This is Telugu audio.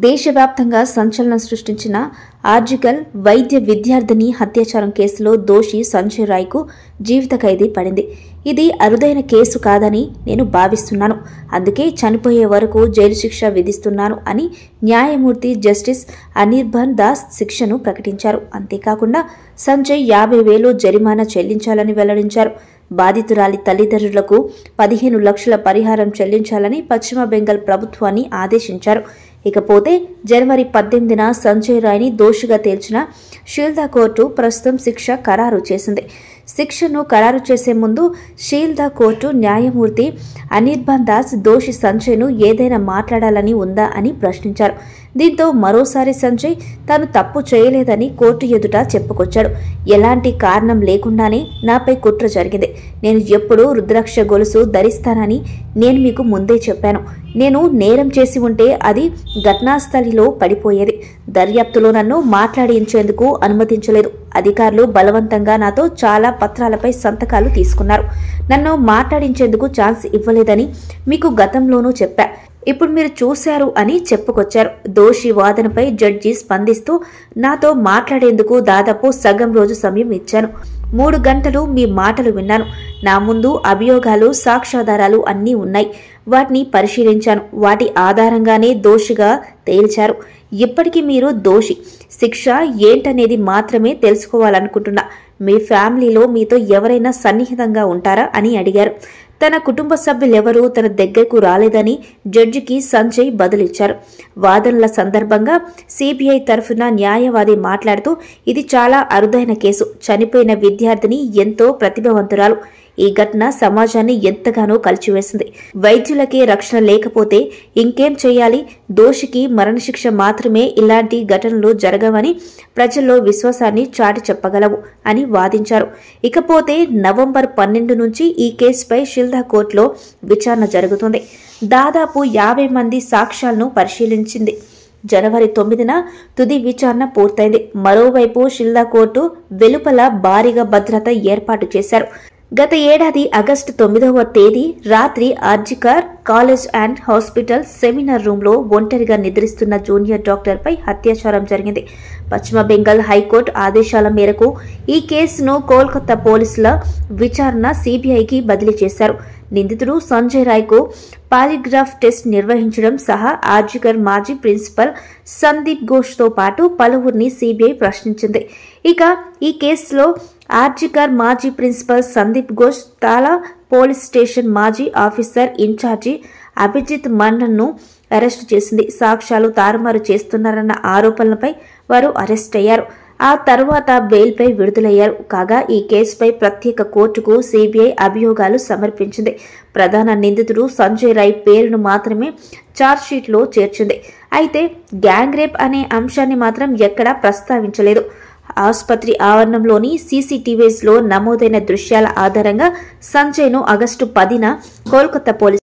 దేశవ్యాప్తంగా సంచలనం సృష్టించిన ఆర్జికల్ వైద్య విద్యార్థిని హత్యాచారం కేసులో దోషి సంజయ్ రాయ్కు జీవిత ఖైదీ పడింది. ఇది అరుదైన కేసు కాదని నేను భావిస్తున్నాను. అందుకే చనిపోయే వరకు జైలు శిక్ష విధిస్తున్నాను అని న్యాయమూర్తి జస్టిస్ అనిర్బన్ దాస్ శిక్షను ప్రకటించారు. అంతేకాకుండా సంజయ్ 50,000 జరిమానా చెల్లించాలని వెల్లడించారు. బాధితురాలి తల్లిదండ్రులకు 15 లక్షల పరిహారం చెల్లించాలని పశ్చిమ బెంగాల్ ప్రభుత్వాన్ని ఆదేశించారు. ఇకపోతే జనవరి 18న సంజయ్ రాయ్ని దోషిగా తేల్చిన షీల్దా కోర్టు ప్రస్తుతం శిక్ష ఖరారు చేసింది. శిక్షను ఖరారు చేసే ముందు షీల్దా కోర్టు న్యాయమూర్తి అనిర్బన్ దాస్ దోషి సంజయ్ను ఏదైనా మాట్లాడాలని ఉందా అని ప్రశ్నించారు. దీంతో మరోసారి సంజయ్ తాను తప్పు చేయలేదని కోర్టు ఎదుట చెప్పుకొచ్చాడు. ఎలాంటి కారణం లేకుండానే నాపై కుట్ర జరిగింది. నేను ఎప్పుడూ రుద్రాక్ష గొలుసు ధరిస్తానని నేను మీకు ముందే చెప్పాను. నేను నేరం చేసి ఉంటే అది ఘటనాస్థలిలో పడిపోయేది. దర్యాప్తులో నన్ను మాట్లాడించేందుకు అనుమతించలేదు. అధికారులు బలవంతంగా నాతో చాలా పత్రాలపై సంతకాలు తీసుకున్నారు. నన్ను మాట్లాడించేందుకు ఛాన్స్ ఇవ్వలేదని మీకు గతంలోనూ చెప్పా. ఇప్పుడు మీరు చూశారు అని చెప్పుకొచ్చారు. దోషి వాదనపై జడ్జి స్పందిస్తూ నాతో మాట్లాడేందుకు దాదాపు సగం రోజు సమయం ఇచ్చాను. 3 గంటలు మీ మాటలు విన్నాను. నా ముందు అభియోగాలు, సాక్ష్యాధారాలు అన్నీ ఉన్నాయి. వాటిని పరిశీలించాను. వాటి ఆధారంగానే దోషిగా తేల్చారు. ఇప్పటికీ మీరు దోషి. శిక్ష ఏంటనేది మాత్రమే తెలుసుకోవాలనుకుంటున్నా. మీ ఫ్యామిలీలో మీతో ఎవరైనా సన్నిహితంగా ఉంటారా అని అడిగారు. తన కుటుంబ సభ్యులెవరూ తన దగ్గరకు రాలేదని జడ్జికి సంజయ్ బదులిచ్చారు. వాదనల సందర్భంగా సిబిఐ తరఫున న్యాయవాది మాట్లాడుతూ ఇది చాలా అరుదైన కేసు. చనిపోయిన విద్యార్థిని ఎంతో ప్రతిభావంతురాలు. ఈ ఘటన సమాజాన్ని ఎంతగానో కలిచివేసింది. వైద్యులకే రక్షణ లేకపోతే ఇంకేం చేయాలి? దోషికి మరణశిక్ష మాత్రమే ఇలాంటి ఘటనలు జరగవని ప్రజల్లో విశ్వాసాన్ని చాటి చెప్పగలవు అని వాదించారు. ఇకపోతే నవంబర్ 12 నుంచి ఈ కేసుపై షీల్దా కోర్టులో విచారణ జరుగుతుంది. దాదాపు 50 మంది సాక్ష్యాలను పరిశీలించింది. జనవరి 9న తుది విచారణ పూర్తయింది. మరోవైపు షీల్దా కోర్టు వెలుపల భారీగా భద్రత ఏర్పాటు చేశారు. గత ఏడాది ఆగస్టు 9వ తేదీ రాత్రి RG Kar college and hospital seminar రూమ్లో ఒంటరిగా నిద్రిస్తున్న జూనియర్ డాక్టర్పై అత్యాచారం జరిగింది. పశ్చిమ బెంగాల్ హైకోర్టు ఆదేశాల మేరకు ఈ కేసును కోల్కతా పోలీసుల విచారణ సిబిఐకి బదిలీ చేశారు. నిందితుడు సంజయ్ రాయ్కు పాలిగ్రాఫ్ టెస్ట్ నిర్వహించడం సహా ఆర్జికర్ మాజీ ప్రిన్సిపల్ సందీప్ ఘోష్తో పాటు పలువురిని సిబిఐ ప్రశ్నించింది. ఇక ఈ కేసులో ఆర్జికర్ మాజీ ప్రిన్సిపల్ సందీప్ ఘోష్, తాలా పోలీస్ స్టేషన్ మాజీ ఆఫీసర్ ఇన్ఛార్జి అభిజిత్ మండన్ను అరెస్టు చేసింది. సాక్ష్యాలు తారుమారు చేస్తున్నారన్న ఆరోపణలపై వారు అరెస్ట్ అయ్యారు. ఆ తర్వాత బెయిల్పై విడుదలయ్యారు. కాగా ఈ కేసుపై ప్రత్యేక కోర్టుకు సిబిఐ అభియోగాలు సమర్పించింది. ప్రధాన నిందితుడు సంజయ్ రాయ్ పేరును మాత్రమే ఛార్జ్షీట్లో చేర్చింది. అయితే గ్యాంగ్ రేప్ అనే అంశాన్ని మాత్రం ఎక్కడా ప్రస్తావించలేదు. ఆసుపత్రి ఆవరణంలోని సీసీటీవీస్లో నమోదైన దృశ్యాల ఆధారంగా సంజయ్ను ఆగస్టు 10న కోల్కతా పోలీసు